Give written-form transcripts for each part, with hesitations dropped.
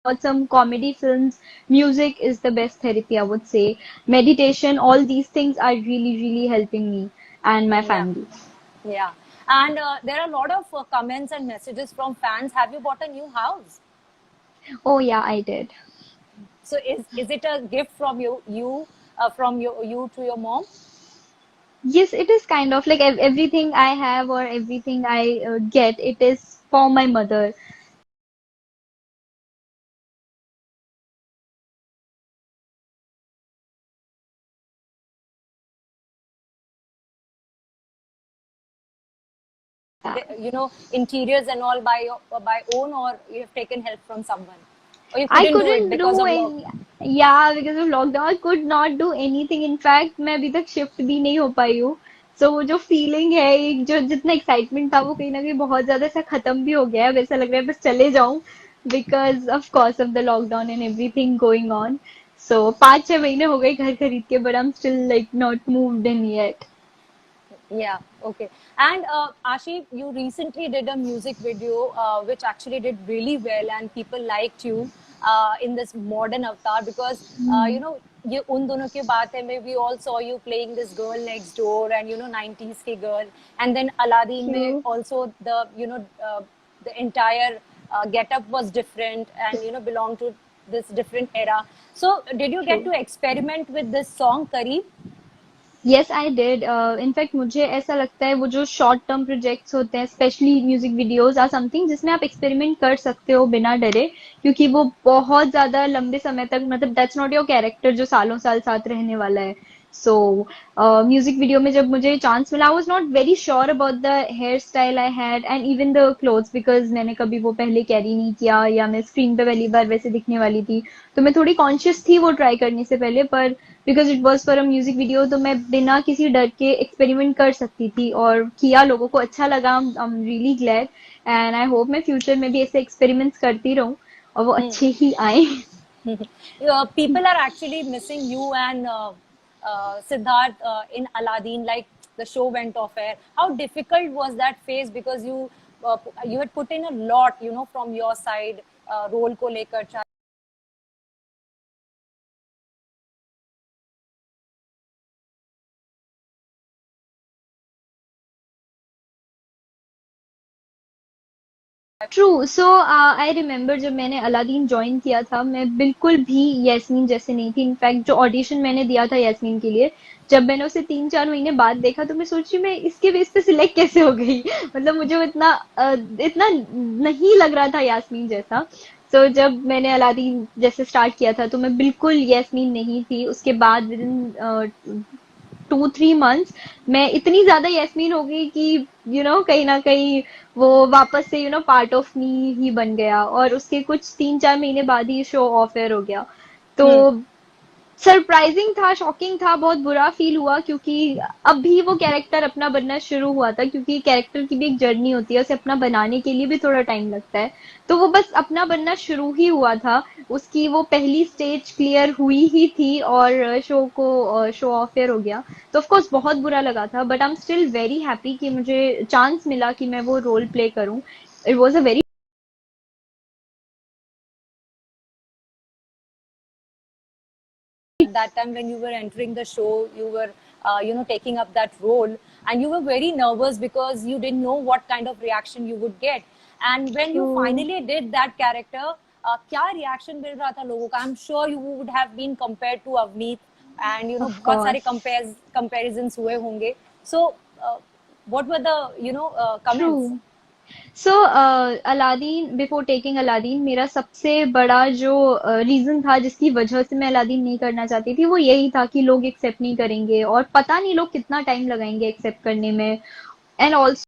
watch some comedy films. Music is the best therapy, I would say. Meditation, all these things are really, really helping me and my Yeah, family. yeah. And there are a lot of comments and messages from fans. Have you bought a new house? Oh yeah, I did. So is it a gift from you to your mom? Yes, it is kind of like everything I have or everything I get, it is for my mother. Interiors and all by own, or you have taken help from someone, or you I couldn't do it couldn't because do of law? any, yeah, because of lockdown, I could not do anything. In fact, मैं अभी तक shift भी नहीं हो पाई हूँ. So वो जो feeling है, एक जो जितना एक्साइटमेंट था वो कहीं ना कहीं बहुत ज्यादा सा खत्म भी हो गया है. अब ऐसा लग रहा है बस चले जाऊं because of course of the lockdown and everything going on. So 5-6 महीने हो गए घर खरीद के, but I'm still like not moved in yet. Yeah, okay. And Ashi, you recently did a music video which actually did really well, and people liked you in this modern avatar because ये उन दोनों की बात है. We all saw you playing this girl next door and 90s की girl, and then Aladdin में True. also the entire get-up was different and belonged to this different era. So did you get True. to experiment with this song Kareeb? Yes I did. In fact मुझे ऐसा लगता है वो जो short term projects होते हैं, specially music videos or something जिसमें आप एक्सपेरिमेंट कर सकते हो बिना डरे, क्योंकि वो बहुत ज्यादा लंबे समय तक, मतलब दैट्स नॉट योर कैरेक्टर जो सालों साल साथ रहने वाला है. सो म्यूजिक वीडियो में जब मुझे चांस मिला, I was not very sure about the hair style I had and even the clothes, because मैंने कभी वो पहले कैरी नहीं किया या मैं स्क्रीन पे पहली बार वैसे दिखने वाली थी. तो मैं थोड़ी कॉन्शियस थी वो ट्राई करने से पहले, पर because it was for a music video तो मैं बिना किसी डर के एक्सपेरिमेंट कर सकती थी और किया. लोगों को अच्छा लगा. आई am really glad and I hope मैं फ्यूचर में भी ऐसे एक्सपेरिमेंट्स करती रहूं और वो अच्छे ही आए. People are actually missing you and Siddharth in Aladdin. Like the show went off air. How difficult was that phase? Because you had put in a lot, from your side, role को लेकर. True. So I remember जब मैंने Aladdin join किया था, मैं बिल्कुल भी यास्मीन जैसे नहीं थी. इनफैक्ट जो ऑडिशन मैंने दिया था यास्मीन के लिए, जब मैंने उसे 3-4 महीने बाद देखा तो मैं सोच रही मैं इसके बेस पे सिलेक्ट कैसे हो गई. मतलब मुझे वो इतना नहीं लग रहा था यास्मीन जैसा. जब मैंने अलादीन जैसे स्टार्ट किया था तो मैं बिल्कुल यास्मीन नहीं थी. उसके बाद विद इन 2-3 मंथ्स मैं इतनी ज्यादा यस्मीन हो गई कि कहीं ना कहीं वो वापस से पार्ट ऑफ मी ही बन गया. और उसके कुछ 3-4 महीने बाद ही शो ऑफ एयर हो गया. तो Hmm. सरप्राइजिंग था, शॉकिंग था, बहुत बुरा फील हुआ, क्योंकि अभी वो कैरेक्टर अपना बनना शुरू हुआ था. क्योंकि कैरेक्टर की भी एक जर्नी होती है, उसे अपना बनाने के लिए भी थोड़ा टाइम लगता है. तो वो बस अपना बनना शुरू ही हुआ था. उसकी वो पहली स्टेज क्लियर हुई ही थी और शो ऑफ एयर हो गया. तो ऑफ कोर्स बहुत बुरा लगा था, but I am still very happy कि मुझे चांस मिला कि मैं वो रोल प्ले करूं. It was a very At that time when you were entering the show, you were taking up that role, and you were very nervous because you didn't know what kind of reaction you would get. And when you true. finally did that character, क्या reaction मिल रहा था लोगों का? I'm sure you would have been compared to Avneet, and Of बहुत सारे course. comparisons हुए होंगे. So what were the comments? True. So Aladdin, before taking Aladdin, मेरा सबसे बड़ा जो रीजन था जिसकी वजह से मैं अलादीन नहीं करना चाहती थी, वो यही था कि लोग एक्सेप्ट नहीं करेंगे और पता नहीं लोग कितना टाइम लगाएंगे एक्सेप्ट करने में. एंड ऑल्सो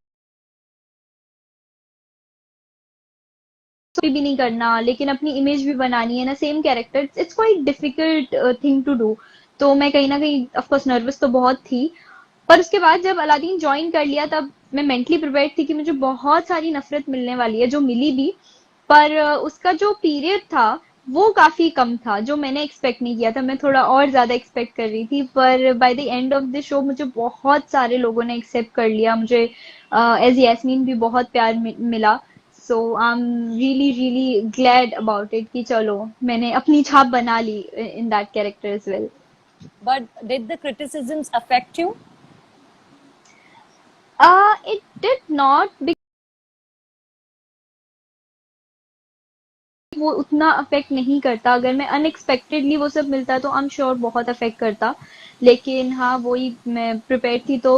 भी नहीं करना, लेकिन अपनी इमेज भी बनानी है ना, same character, it's quite difficult thing to do. तो मैं कहीं ना कहीं ऑफ कोर्स नर्वस तो बहुत थी. पर उसके बाद जब अलादीन ज्वाइन कर लिया तब मैं मेंटली प्रिपेयर्ड थी कि मुझे बहुत सारी नफरत मिलने वाली है, जो मिली भी. पर उसका जो पीरियड था वो काफी कम था, जो मैंने एक्सपेक्ट नहीं किया था. मैं थोड़ा और ज्यादा एक्सपेक्ट कर रही थी, पर by the end of the show मुझे बहुत सारे लोगों ने एक्सेप्ट कर लिया. मुझे एज यास्मीन भी बहुत प्यार मिला. So I am really really glad about it कि चलो मैंने अपनी छाप बना ली in that character as well. But did the criticisms affect you? It did not. वो उतना अफेक्ट नहीं करता. अगर मैं अनएक्सपेक्टेडली वो सब मिलता तो आई एम श्योर बहुत अफेक्ट करता. लेकिन हाँ, वही मैं प्रिपेयर थी तो.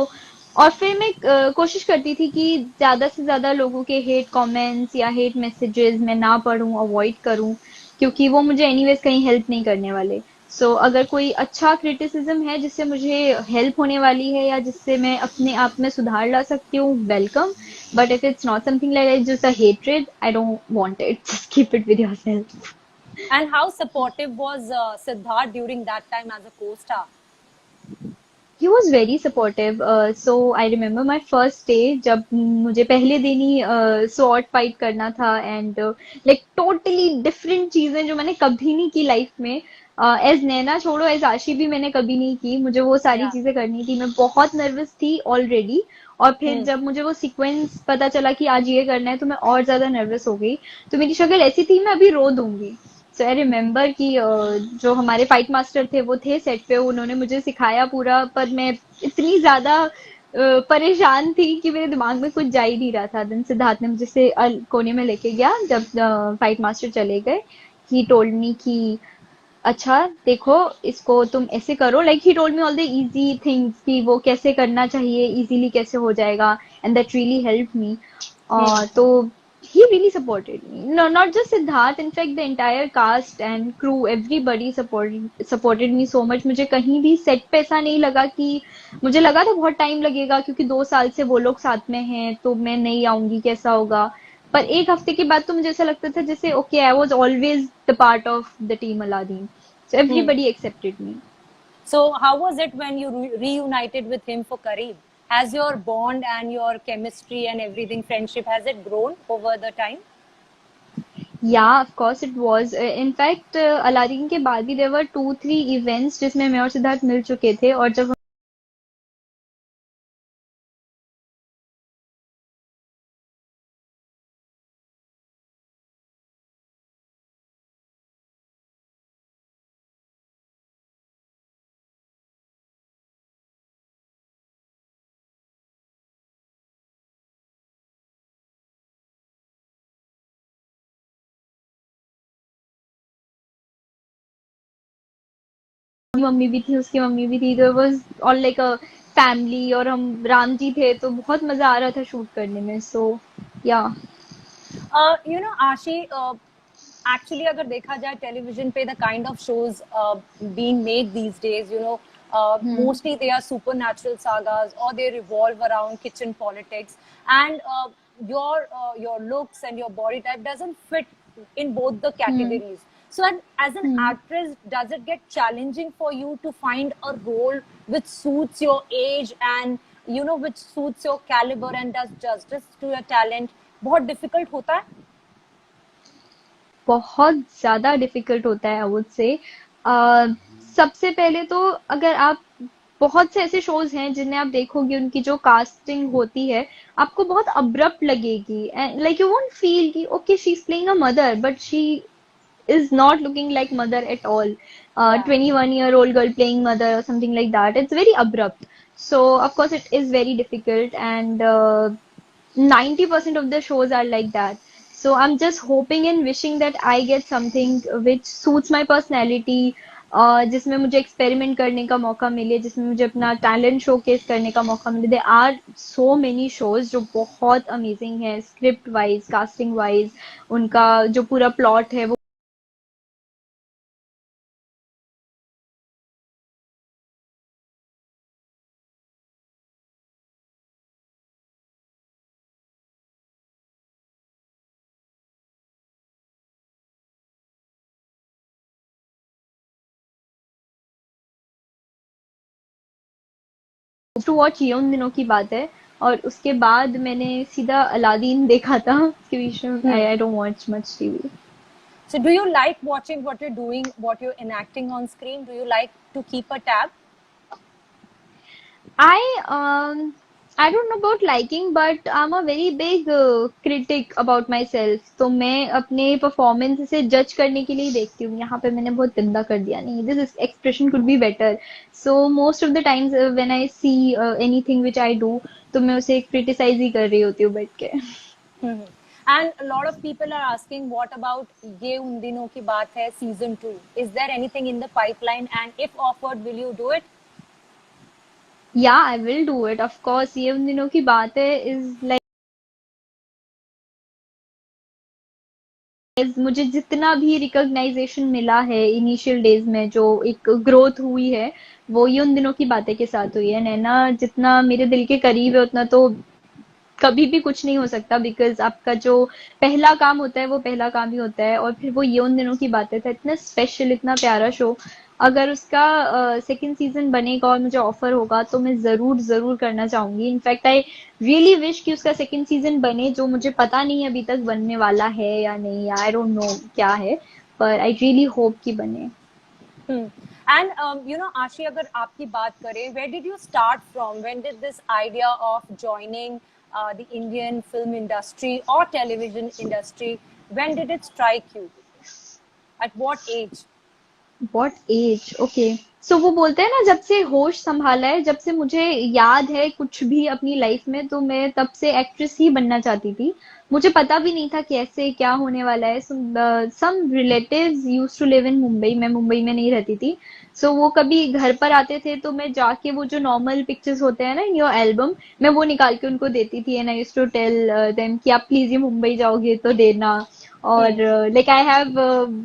और फिर मैं कोशिश करती थी कि ज्यादा से ज्यादा लोगों के हेट कमेंट्स या हेट मैसेजेस मैं ना पढूं, अवॉइड करूं, क्योंकि वो मुझे एनीवेज कहीं हेल्प नहीं करने वाले. अगर कोई अच्छा क्रिटिसिज्म है जिससे मुझे हेल्प होने वाली है या जिससे मैं अपने आप में सुधार ला सकती हूँ, welcome. But if it's not something like that, it's just a hatred, I don't want it. Just keep it with yourself. And how supportive was Siddharth during that time as a co-star? He was very supportive. So I remember my first day जब मुझे पहले दिन ही sword fight करना था and like totally different चीजें जो मैंने कभी नहीं की लाइफ में. एज नैना छोड़ो, एज आशी भी मैंने कभी नहीं की. मुझे वो सारी Yeah. चीजें करनी थी. मैं बहुत नर्वस थी ऑलरेडी. और फिर Hmm. जब मुझे वो सीक्वेंस पता चला कि आज ये करना है तो मैं और ज्यादा नर्वस हो गई. तो मेरी शक्ल ऐसी थी, मैं अभी रो दूंगी. सो आई रिमेम्बर कि जो हमारे फाइट मास्टर थे वो थे सेट पे, उन्होंने मुझे सिखाया पूरा. पर मैं इतनी ज्यादा परेशान थी कि मेरे दिमाग में कुछ जा ही नहीं रहा था. देन सिद्धार्थ ने मुझे से कोने में लेके गया जब फाइट मास्टर चले गए. ही टोल्ड मी कि अच्छा देखो, इसको तुम ऐसे करो. Like he told me all the easy things कि वो कैसे करना चाहिए, इजीली कैसे हो जाएगा. And that really help me. Hmm. तो he really supported me. No, not just Siddharth. In fact, the entire cast and crew, everybody supported me so much. मुझे कहीं भी सेट पे ऐसा नहीं लगा कि मुझे लगा था बहुत टाइम लगेगा क्योंकि 2 साल से वो लोग साथ में हैं तो मैं नहीं आऊंगी, कैसा होगा. पर एक हफ्ते के बाद तो मुझे ऐसा लगता था जैसे okay, I was always the part of the team Aladdin. So Hmm. Everybody accepted me. So, how was it when you reunited with him for Kareeb? Has your bond and your chemistry and everything, friendship, has it grown over the time? या of course it was. In fact Aladdin के बाद भी there were 2-3 events जिसमें मैं और सिद्धार्थ मिल चुके थे. और जब मम्मी भी थी, उसकी मम्मी भी थी, तो it was all like a family. और हम राम जी थे तो बहुत मजा आ रहा था शूट करने में. या. Ashi, actually अगर देखा जाए टेलीविजन पे the kind of shows being made these days, mostly they are supernatural sagas or they revolve around kitchen politics, and your looks and your body type doesn't fit in both the categories. So as an actress, does it get challenging for you to find a role which suits your age and which suits your caliber and does justice to your talent? बहुत difficult होता है. बहुत ज्यादा difficult होता है I would say. सबसे पहले तो अगर आप, बहुत से ऐसे शोज हैं जिन्हें आप देखोगे उनकी जो कास्टिंग होती है आपको बहुत अब्रप्ट लगेगी. लाइक यू वोंट फील कि okay she is playing a mother but she is not looking like mother at all. Yeah. 21-year-old girl playing mother or something like that. It's very abrupt. So of course it is very difficult, and 90% of the shows are like that. So I'm just hoping and wishing that I get something which suits my personality, जिसमें मुझे experiment करने का मौका मिले, जिसमें मुझे अपना talent showcase करने का मौका मिले. They are so many shows जो बहुत अमेजिंग है, स्क्रिप्ट वाइज, कास्टिंग वाइज, उनका जो पूरा प्लॉट है वो टू वॉच ये उन दिनों की बात है. और उसके बाद मैंने सीधा अलादीन देखा था. उसके बीच में Hmm. I don't watch much TV. So, do you like watching what you're doing, what you're enacting on screen? Do you like to keep a tab? I I don't know about liking but I am a very big critic about my self, तो मैं अपने performance से जज करने के लिए ही देखती हूँ यहाँ पे मैंने बहुत गंदा कर दिया, नहीं this expression could be better. So most of the times when I see anything which I do, तो मैं उसे क्रिटिसाइज ही कर रही होती हूँ बैठ के। And a lot of people are asking, what about ये उन दिनों की बात है season 2? Is there anything in the pipeline? And if offered, will you do it? या I will do it of course, ये उन दिनों की बात है इज लाइक, मुझे जितना भी रिकॉग्नाइजेशन मिला है इनिशियल डेज में, जो एक ग्रोथ हुई है, वो ये उन दिनों की बातें के साथ हुई है। नैना जितना मेरे दिल के करीब है उतना तो कभी भी कुछ नहीं हो सकता, बिकॉज आपका जो पहला काम होता है वो पहला काम ही होता है। और फिर वो ये उन दिनों की बातें था, इतना स्पेशल, इतना प्यारा शो। अगर उसका सेकंड सीजन बनेगा और मुझे ऑफर होगा तो मैं जरूर जरूर करना चाहूंगी। इनफैक्ट आई रियली विश कि उसका सेकंड सीजन बने, जो मुझे पता नहीं है अभी तक बनने वाला है या नहीं, या आई डोंट नो क्या है, पर आई रियली होप कि बने। Hmm. And Ashi, अगर आपकी बात करें, where did you start from? When did this idea of joining the Indian film industry or television industry, when did it strike you? At what age? What age, okay. So वो बोलते हैं ना, जब से होश संभाला है, जब से मुझे याद है कुछ भी अपनी लाइफ में, तो मैं तब से एक्ट्रेस ही बनना चाहती थी। मुझे पता भी नहीं था कैसे क्या होने वाला है। Some relatives used to live in Mumbai, मैं मुंबई में नहीं रहती थी। सो वो कभी घर पर आते थे तो मैं जाके वो जो नॉर्मल पिक्चर्स होते हैं ना इन योर एल्बम, मैं वो निकाल के उनको देती थी, and I used to tell them कि आप प्लीज ये मुंबई जाओगे तो देना। और Hmm. लाइक आई हैव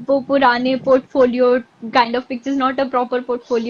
वो पुराने portfolio kind of pictures, not a proper portfolio.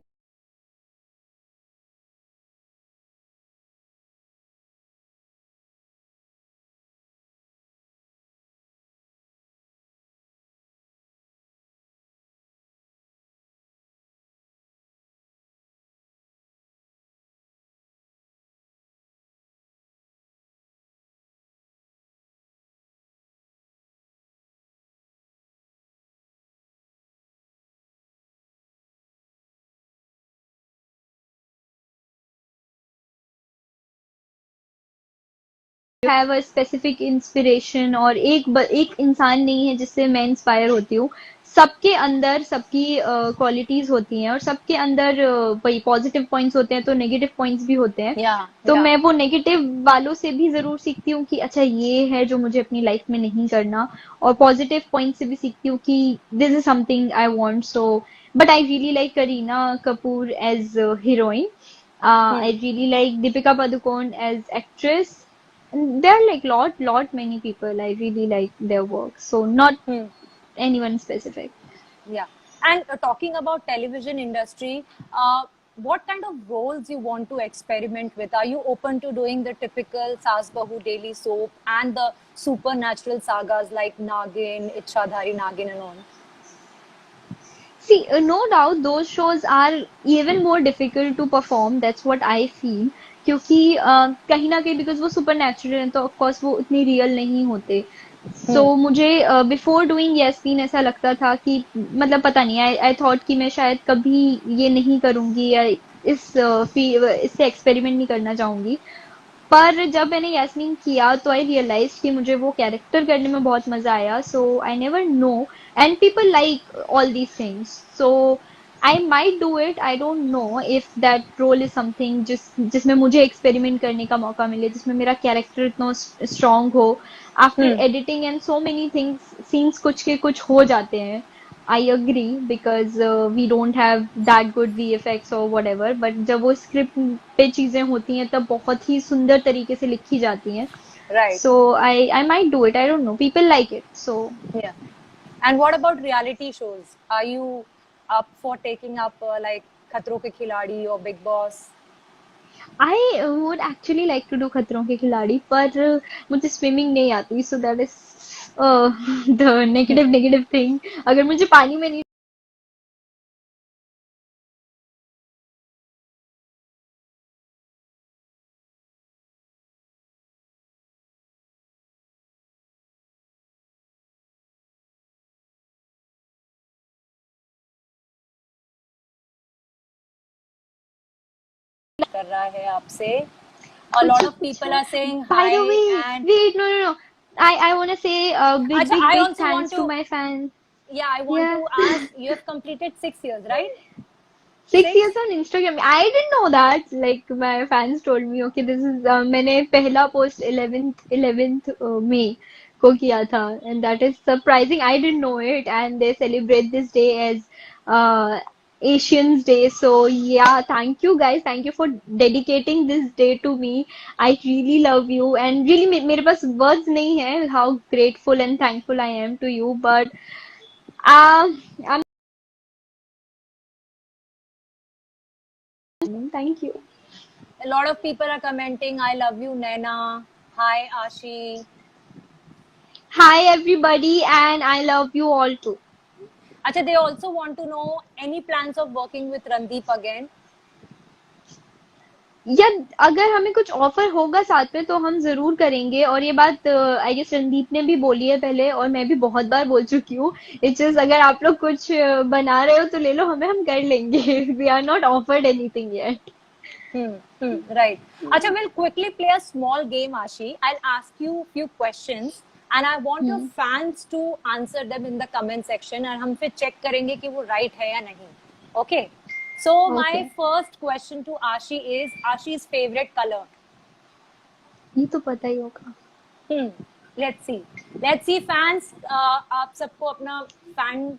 Have a specific inspiration, और एक इंसान नहीं है जिससे मैं इंस्पायर होती हूँ। सबके अंदर सबकी क्वालिटीज होती हैं, और सबके अंदर वही पॉजिटिव पॉइंट्स होते हैं तो नेगेटिव पॉइंट्स भी होते हैं। Yeah, तो yeah. मैं वो नेगेटिव वालों से भी जरूर सीखती हूँ कि अच्छा ये है जो मुझे अपनी लाइफ में नहीं करना, और पॉजिटिव पॉइंट से भी सीखती हूँ कि this is something I want. So but I really like Kareena Kapoor as heroine, Hmm. I really like Deepika Padukone as actress, and there are like lot many people I really like their work, so not Hmm. anyone specific. Yeah. And talking about television industry, what kind of roles you want to experiment with? Are you open to doing the typical Saas Bahu daily soap and the supernatural sagas like Nagin, Ichhadhari Nagin and all? See, no doubt those shows are even more difficult to perform, that's what I feel, क्योंकि कहीं ना कहीं because वो super natural है तो of course वो उतनी real नहीं होते। सो Hmm. मुझे बिफोर डूइंग यस्मीन ऐसा लगता था कि मतलब पता नहीं, आई थॉट कि मैं शायद कभी ये नहीं करूंगी, या इससे एक्सपेरिमेंट नहीं करना चाहूंगी। पर जब मैंने यास्मीन किया तो आई रियलाइज कि मुझे वो कैरेक्टर करने में बहुत मजा आया। So I never know, and people like all these things, so I might do it. I don't know if that role is something जिसमें मुझे एक्सपेरिमेंट करने का मौका मिले, जिसमें मेरा कैरेक्टर इतना स्ट्रांग हो। After Hmm. Editing and so many things, scenes कुछ के कुछ हो जाते हैं, I agree, because we don't have that good VFX और whatever, बट जब वो स्क्रिप्ट पे चीजें होती हैं तब बहुत ही सुंदर तरीके से लिखी जाती हैं। Right. So I might do it, I don't no, people like it, so Yeah. And what about reality shows? Are you up for taking up like Khatron Ke Khiladi or Big Boss? I would actually like to do Khatron ke Khiladi, पर मुझे swimming नहीं आती, so that is the negative thing. अगर मुझे पानी में नहीं कर रहा है आपसे A lot पूछो of people पूछो. are saying By the hi, way, and wait, no, no, no. I want to say a big, Acha, big, I big also thanks want to to, my fans. yeah, I want Yeah. to ask, you have completed 6 years, right? 6 years 6? on Instagram. I didn't know that. Like my fans told me, okay, this is मैंने पहला post 11th May को किया था, and that is surprising. I didn't know it, and they celebrate this day as uh, Asians Day. So yeah, thank you guys. Thank you for dedicating this day to me. I really love you, and really मेरे पास words नहीं है how grateful and thankful I am to you. But I'm thank you. A lot of people are commenting, I love you, Naina. Hi, Ashi. Hi everybody, and I love you all too. Acha, they also want to know any plans of working with Randeep again. या अगर हमें कुछ offer होगा साथ में तो हम जरूर करेंगे, और ये बात आई गेस रणदीप ने भी बोली है पहले, और मैं भी बहुत बार बोल चुकी हूँ. इट्स जस्ट अगर आप लोग कुछ बना रहे हो तो ले लो, हमें हम कर लेंगे. We are not offered anything yet. Right. Acha, we'll quickly play a small game, Ashi. I'll ask you a few questions and I want your fans to answer them in the comment section and हम फिर check करेंगे कि वो right है या नहीं. Okay. So my okay, first question to Ashi is Ashi's favorite color. ये तो पता ही होगा. Hmm. Let's see. Let's see fans. आप सबको अपना fan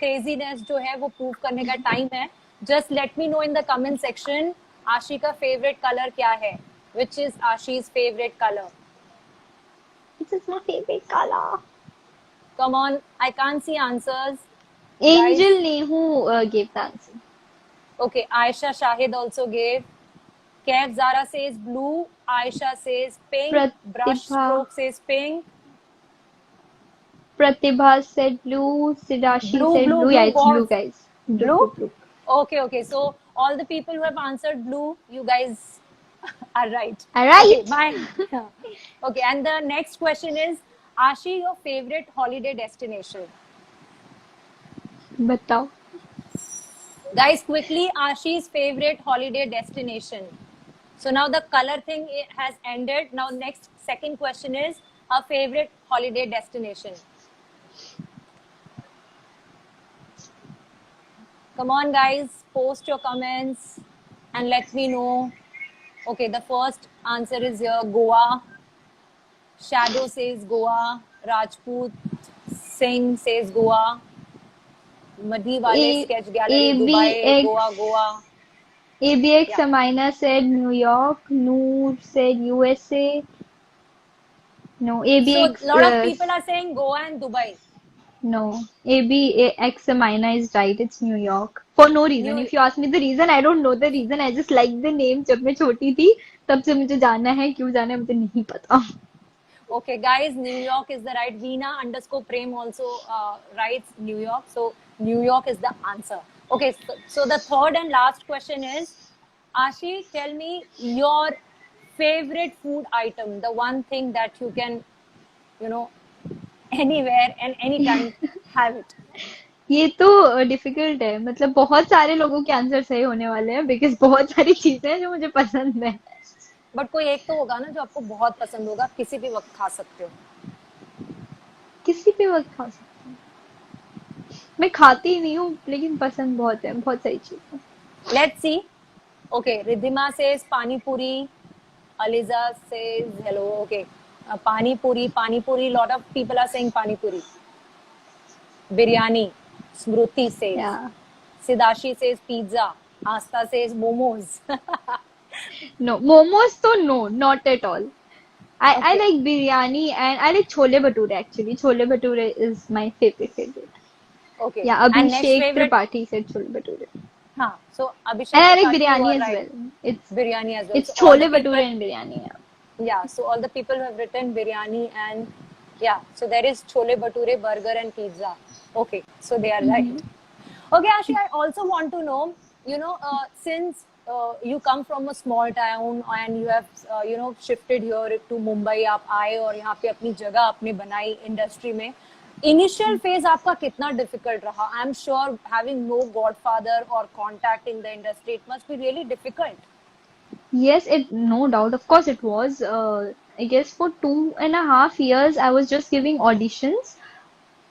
craziness जो है वो prove करने का time है. Just let me know in the comment section. आशी का favorite color क्या है? Which is Ashi's favorite color? This is my favorite color. Come on, I can't see answers, guys. Angel Nehu gave the answer. Okay, Aisha Shahid also gave. Kev Zara says blue. Aisha says pink. Brush Pratibha stroke says pink. Pratibha said blue. Sidashi Blue, said blue, blue. Yeah, blue, it's blue, boss. guys. Blue, blue, Blue? blue. Okay, okay. So all the people who have answered blue, you guys are right. All Okay, right. my okay. And the next question is, Ashi, your favorite holiday destination? बताओ. Guys, quickly, Ashi's favorite holiday destination. So now the color thing has ended. Now next second question is a favorite holiday destination. Come on, guys, post your comments and let me know. Okay, the first answer is here, Goa. Shadow says Goa. Rajput Singh says Goa. Madhi Wale A Sketch Gallery, Dubai, Goa, Goa. ABX Yeah. Amina said New York. Noor said USA. No, So a ABX. lot of people are saying Goa and Dubai. No, ABX Amina is right. It's New York. For no reason. New If you ask me the reason, I don't know the reason. I just like the name. जब मैं छोटी थी तब से मुझे जाना है. क्यों जाना है मुझे नहीं पता. Okay, guys, New York is the right. Veena underscore Prem also writes New York. So New York is the answer. Okay, so the third and last question is, Ashi, tell me your favorite food item, the one thing that you can, you know, anywhere and anytime have it. ये तो difficult है. मतलब बहुत सारे लोगों के answer सही होने वाले हैं बिकॉज बहुत सारी चीजें हैं जो मुझे पसंद है. बट कोई एक तो होगा ना जो आपको बहुत पसंद होगा, किसी भी वक्त खा सकते हो. किसी भी वक्त खा सकती हूँ. मैं खाती ही नहीं हूँ लेकिन पसंद बहुत है. बहुत सारी चीजें. Let's see. Okay, Ridhima says Pani Puri. Aliza says hello. Okay, Pani Puri, Pani Puri. Lot of people are saying Pani Puri. Biryani. Smruti says. Yeah. Sidashi says pizza. Asta says momos. No, momos तो no, not at all. I Okay. like biryani and I like chole bhature actually. Chole bhature is my favorite. Okay. Yeah, And next Abhishek favorite. Tripathi said chole bhature. Huh. So Abhishek And I like Tripathi, you are biryani as right. well. It's Biryani as well. it's So all the chole people. bhature and biryani. Yeah. Yeah, so all the people who have written biryani and yeah, so there is chole bhature, burger and pizza. Okay, so they are right. Okay, Ashi, I also want to know, since you come from a small town and you have, shifted here to Mumbai, आप आए और यहाँ पे अपनी जगह अपने बनाई industry में. Initial phase आपका कितना difficult रहा? I'm sure having no godfather or contact in the industry, it must be really difficult. Yes, it no doubt. Of course, it was. I guess for 2.5 years, I was just giving auditions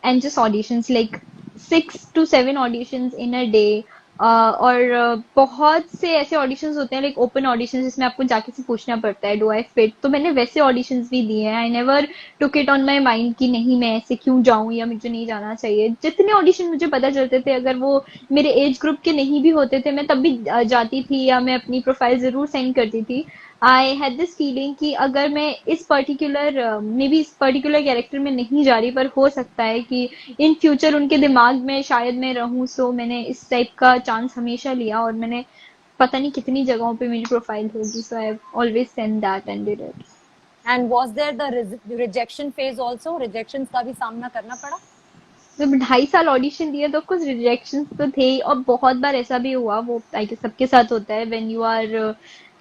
and just auditions, like 6 to 7 auditions in a day. और बहुत से ऐसे auditions होते हैं, like open auditions, जिसमें आपको जाके से पूछना पड़ता है डू आई फिट, तो मैंने वैसे ऑडिशंस भी दिए हैं. I never took it on my mind कि नहीं मैं ऐसे क्यों जाऊं या मुझे नहीं जाना चाहिए. जितने ऑडिशन मुझे पता चलते थे, अगर वो मेरे एज ग्रुप के नहीं भी होते थे, मैं तब भी जाती थी या मैं अपनी प्रोफाइल जरूर सेंड करती थी. आई हैड दिस फीलिंग कि अगर मैं इस पर्टिकुलर मे बी इस पर्टिकुलर कैरेक्टर में नहीं जा रही, पर हो सकता है कि इन फ्यूचर उनके दिमाग में शायद मैं रहूं. सो मैंने इस टाइप का चांस हमेशा लिया, और मैंने पता नहीं कितनी जगहों पे मेरी प्रोफाइल होगी. So I always send that and did it. And was there the rejection phase also, rejections का भी सामना करना पड़ा? जब 2.5 साल ऑडिशन दिए तो कुछ रिजेक्शन तो थे ही, और बहुत बार ऐसा भी हुआ. वो आई गेस सबके साथ होता है व्हेन यू आर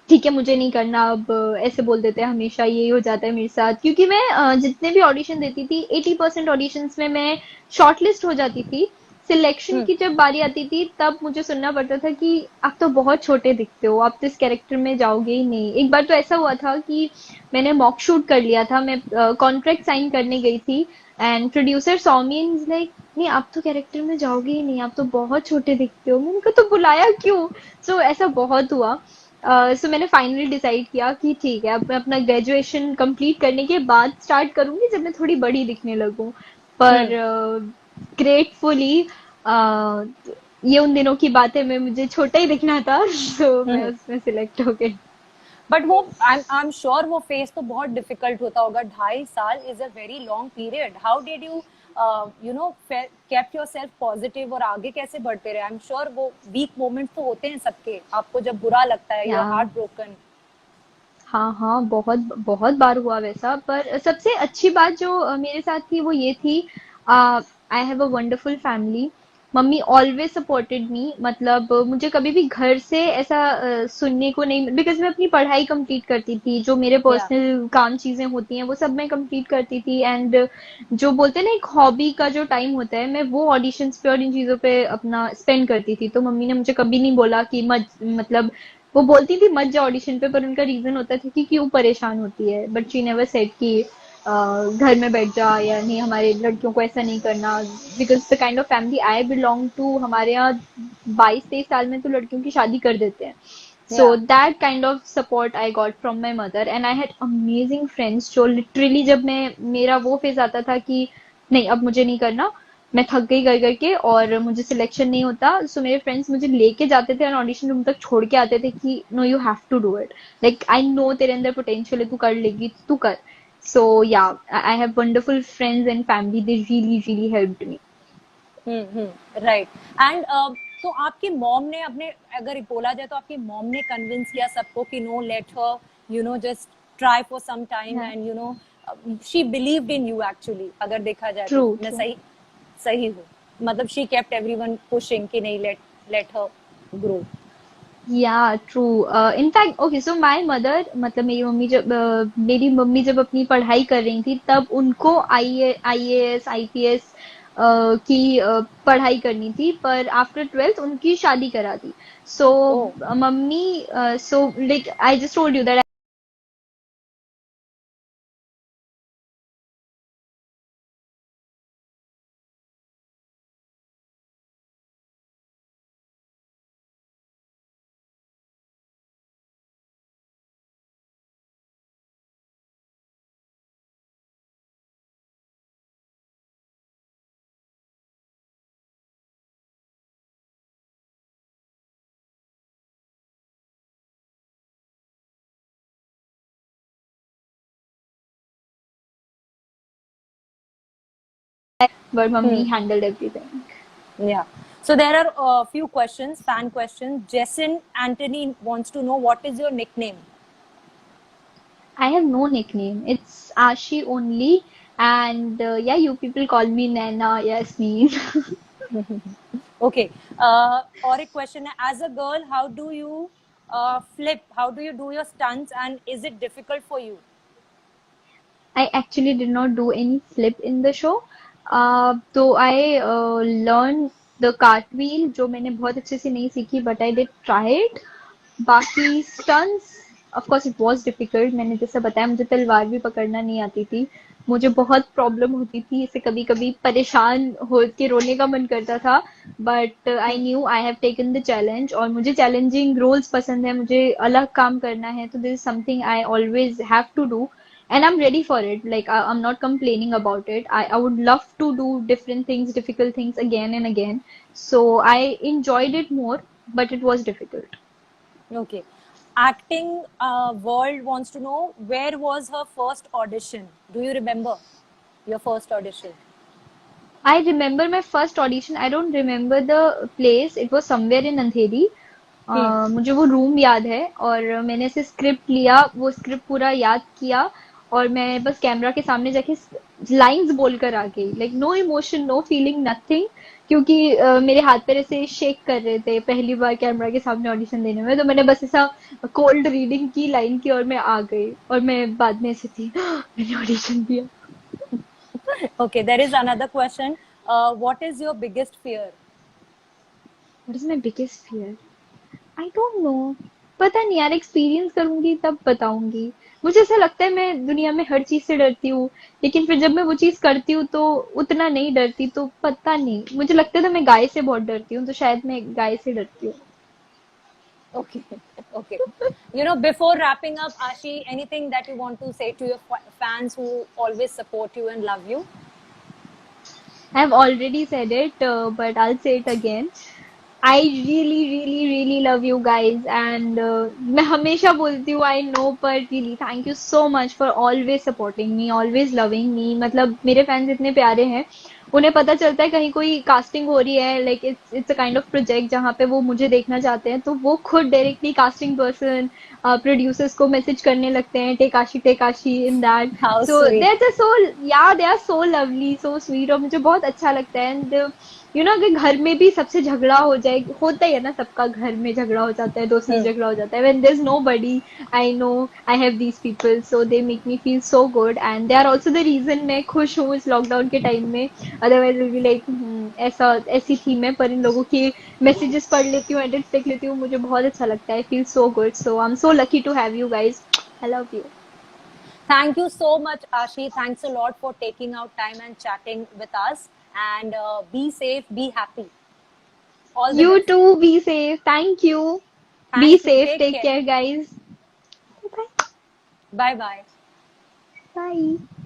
ठीक है मुझे नहीं करना अब, ऐसे बोल देते हैं. हमेशा यही हो जाता है मेरे साथ, क्योंकि मैं जितने भी ऑडिशन देती थी 80% ऑडिशंस में मैं शॉर्टलिस्ट हो जाती थी. सिलेक्शन की जब बारी आती थी तब मुझे सुनना पड़ता था कि आप तो बहुत छोटे दिखते हो, आप तो इस कैरेक्टर में जाओगे ही नहीं. एक बार तो ऐसा हुआ था कि मैंने मॉक शूट कर लिया था, मैं कॉन्ट्रैक्ट साइन करने गई थी, and producer saw me and like नहीं आप तो कैरेक्टर में जाओगे ही नहीं, आप तो बहुत छोटे दिखते हो. मैंने कहा तो बुलाया क्यों. सो ऐसा बहुत हुआ. सो मैंने फाइनली डिसाइड किया कि ठीक है, अब मैं अपना ग्रेजुएशन कंप्लीट करने के बाद स्टार्ट करूंगी जब मैं थोड़ी बड़ी दिखने लगूं. पर ग्रेटफुली ये उन दिनों की बात है, मैं मुझे छोटा ही दिखना था. तो मैं उसमें सिलेक्ट हो गई. बट वो आई एम श्योर वो फेज तो बहुत डिफिकल्ट होता होगा. 2.5 साल is a very long period. How did you you know kept your self positive और आगे कैसे बढ़ते रहे? आई एम श्योर वो वीक मोमेंट तो होते हैं सबके, आपको जब बुरा लगता है, या योर हार्ट ब्रोकन. हाँ हाँ, बहुत बहुत बार हुआ वैसा. पर सबसे अच्छी बात जो मेरे साथ थी वो ये थी, I have a wonderful family. Mummy always supported me. मतलब मुझे कभी भी घर से ऐसा सुनने को नहीं, बिकॉज मैं अपनी पढ़ाई कंप्लीट करती थी, जो मेरे या पर्सनल काम चीजें होती हैं वो सब मैं कंप्लीट करती थी. एंड जो बोलते हैं ना एक हॉबी का जो टाइम होता है, मैं वो ऑडिशंस पे और इन चीजों पे अपना स्पेंड करती थी. तो मम्मी ने मुझे कभी नहीं बोला कि मत, मतलब वो बोलती थी मत जा ऑडिशन पे, पर उनका रीजन होता था कि क्यों परेशान होती है. बट शी नेवर सेड कि घर में बैठ जा या नहीं, हमारे लड़कियों को ऐसा नहीं करना. Because the kind of family I belong to, हमारे यहाँ 22-23 साल में तो लड़कियों की शादी कर देते हैं. सो या that kind of support I got from my mother. And I had amazing friends जो लिटरली जब मैं मेरा वो फेज आता था कि नहीं अब मुझे नहीं करना, मैं थक गई कर करके और मुझे सिलेक्शन नहीं होता, सो मेरे फ्रेंड्स मुझे लेके जाते थे और ऑडिशन रूम तक छोड़ के आते थे कि no you have to do it, like I know तेरे अंदर पोटेंशियल है, तू कर लेगी, तू कर. सो या I have wonderful friends and family, they really really helped me. Right. And तो आपकी मॉम ने अपने, अगर बोला जाए तो आपकी मॉम ने कन्विंस किया सबको कि no let her you know just try for some time and you know she believed in you actually, अगर देखा जाए ट्रू तो मैं ट्रू. सही सही हूँ? मतलब शी केप्ट एवरीवन पुशिंग कि नहीं, लेट लेट हर ग्रो. या true. In fact okay, so my mother, मतलब मेरी मम्मी जब अपनी पढ़ाई कर रही थी तब उनको आईएएस आईपीएस की पढ़ाई करनी थी, पर आफ्टर 12th उनकी शादी करा दी. So oh mummy, so like I just told you that. But mummy handled everything. yeah. So there are a few questions, fan questions. Jason Anthony wants to know what is your nickname? I have no nickname. It's Ashi only. And yeah, you people call me Nana, Yasmin. Okay. Or a question, as a girl, how do you flip? How do you do your stunts, and is it difficult for you? I actually did not do any flip in the show. So I learned the cartwheel, जो मैंने बहुत अच्छे से नहीं सीखी, but I did try it. बाकी stunts of course it was difficult. मैंने जैसे बताया मुझे तलवार भी पकड़ना नहीं आती थी, मुझे बहुत प्रॉब्लम होती थी इससे, कभी कभी परेशान हो के रोने का मन करता था। But I knew I have taken the challenge, और मुझे चैलेंजिंग रोल्स पसंद है, मुझे अलग काम करना है, तो this is something I always have to do and I'm ready for it. Like I'm not complaining about it. I would love to do different things, difficult things again and again. So I enjoyed it more, but it was difficult. Okay. Acting world wants to know where was her first audition? Do you remember your first audition? I remember my first audition. I don't remember the place. It was somewhere in Andheri. Hmm. मुझे वो room याद है, और मैंने ऐसे script लिया, वो script पूरा याद किया, और मैं बस कैमरा के सामने जाके लाइंस बोलकर आ गई। Like no emotion, no feeling, nothing. क्योंकि मेरे हाथ पैर ऐसे शेक कर रहे थे पहली बार कैमरा के सामने ऑडिशन देने में, तो मैंने बस ऐसा कोल्ड रीडिंग की लाइन की और मैं आ गई, और मैं बाद में ऐसे थी मैंने ऑडिशन दिया। Okay, there is another question. What is your biggest fear? What is my biggest fear? I don't no. पता नहीं यार, एक्सपीरियंस करूंगी तब बताऊंगी। मुझे ऐसा लगता है मैं दुनिया में हर चीज से डरती हूँ, लेकिन फिर जब मैं वो चीज करती हूँ तो उतना नहीं डरती, तो पता नहीं, मुझे लगता था मैं गाय से बहुत डरती हूँ, तो शायद मैं गाय से डरती हूँ। Okay, okay. You know, before wrapping up, Ashi, anything that you want to say to your fans who always support you and love you? I have already said it, but I'll say it again. I really, really, really love you guys, and मैं हमेशा बोलती हूँ I know, but really thank you so much for always supporting me, always loving me। मतलब मेरे fans इतने प्यारे हैं, उन्हें पता चलता है कहीं कोई कास्टिंग हो रही है, like it's a kind of project जहाँ पे वो मुझे देखना चाहते हैं, तो वो खुद डायरेक्टली कास्टिंग पर्सन, प्रोड्यूसर्स को मैसेज करने लगते हैं, टेकाशी in that. How so they sweet. Are just so, yeah they are so lovely, so sweet, और मुझे बहुत अच्छा लगता है। एंड अगर घर में भी सबसे झगड़ा हो जाए, होता ही है ना, सबका घर में झगड़ा हो जाता है, दोस्ती Hmm. झगड़ा हो जाता है, when there is nobody, I know I have these people, so they make me feel so good, and they are also the reason मैं खुश हूँ इस लॉकडाउन के टाइम में। अदरवाइज विल बी लाइक ऐसा, ऐसी थी मैं, पर इन लोगों के मैसेजेस पढ़ लेती हूँ, एडिट्स देख लेती हूँ, मुझे बहुत अच्छा लगता है, feel so good, so I am so lucky to have you guys. I love you. Thank you so much, Ashi. Thanks a lot for taking out time and chatting with us. And be safe, be happy. All the You best. too, be safe, thank you, be Thank you. safe, Take take care. care guys, bye Bye bye. bye.